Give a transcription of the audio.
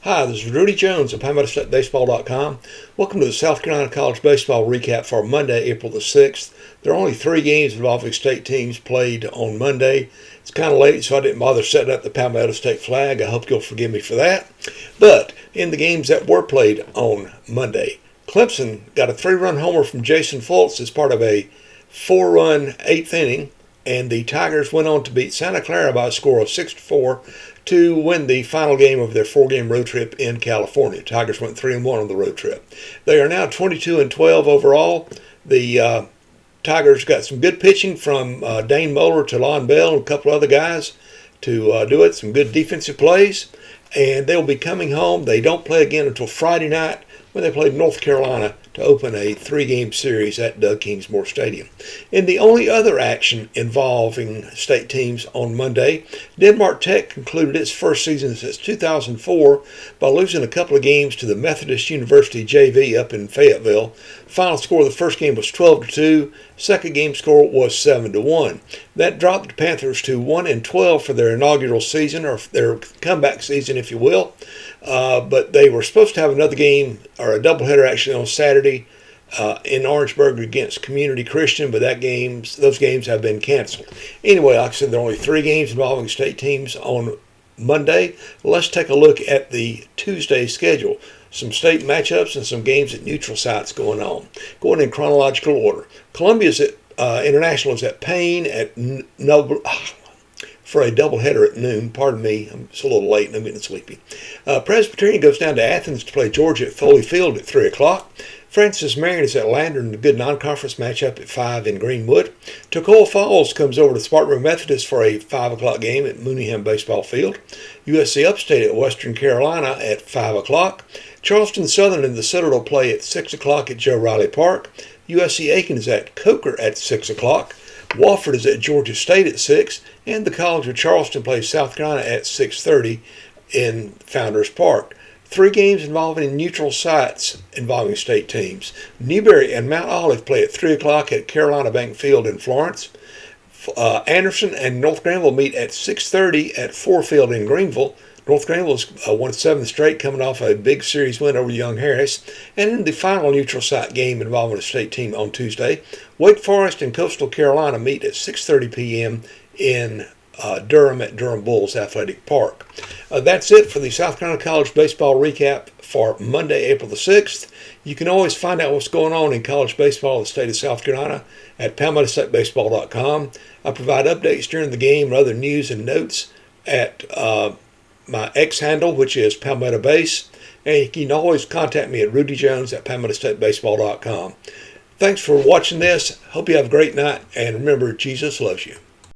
Hi, this is Rudy Jones of hiatus.baseball.com. Welcome to the South Carolina College Baseball Recap for Monday, April the 6th. There are only 3 games involving state teams played on Monday. It's kind of late, so I didn't bother setting up the Palmetto State flag. I hope you'll forgive me for that. But in the games that were played on Monday, Clemson got a 3-run homer from Jason Fultz as part of a 4-run 8th inning, and the Tigers went on to beat Santa Clara by a score of 6-4 to win the final game of their 4-game road trip in California. Tigers went 3-1 on the road trip. They are now 22-12 overall. The Tigers got some good pitching from Dane Moeller to Lon Bell and a couple other guys to do it. Some good defensive plays, and they'll be coming home. They don't play again until Friday night when they played North Carolina to open a 3-game series at Doug Kingsmore Stadium. In the only other action involving state teams on Monday, Denmark Tech concluded its first season since 2004 by losing a couple of games to the Methodist University JV up in Fayetteville. Final score of the first game was 12-2. Second game score was 7-1. That dropped the Panthers to 1-12 for their inaugural season, or their comeback season, if you will. But they were supposed to have another game, or a doubleheader actually, on Saturday in Orangeburg against Community Christian, but those games have been canceled. Anyway, like I said, there are only 3 games involving state teams on Monday. Let's take a look at the Tuesday schedule. Some state matchups and some games at neutral sites going on. Going in chronological order. Columbia's International is at Payne at Noble for a doubleheader at noon. Pardon me, it's a little late and I'm getting sleepy. Presbyterian goes down to Athens to play Georgia at Foley Field at 3 o'clock. Francis Marion is at Lander in a good non-conference matchup at 5 in Greenwood. Toccoa Falls comes over to Spartanburg Methodist for a 5 o'clock game at Mooneyham Baseball Field. USC Upstate at Western Carolina at 5 o'clock. Charleston Southern and the Citadel play at 6 o'clock at Joe Riley Park. USC Aiken is at Coker at 6 o'clock. Wofford is at Georgia State at 6. And the College of Charleston plays South Carolina at 6:30 in Founders Park. 3 games involving neutral sites involving state teams. Newberry and Mount Olive play at 3 o'clock at Carolina Bank Field in Florence. Anderson and North Granville meet at 6:30 at Ford Field in Greenville. North Granville's won 7th straight, coming off a big series win over Young Harris. And in the final neutral site game involving a state team on Tuesday, Wake Forest and Coastal Carolina meet at 6:30 p.m. in Durham at Durham Bulls Athletic Park. That's it for the South Carolina College Baseball Recap for Monday, April the 6th. You can always find out what's going on in college baseball in the state of South Carolina at palmetto.baseball.com. I provide updates during the game and other news and notes at my X handle, which is Palmetto Base. And you can always contact me at rudyjones@palmetto.baseball.com. Thanks for watching this. Hope you have a great night. And remember, Jesus loves you.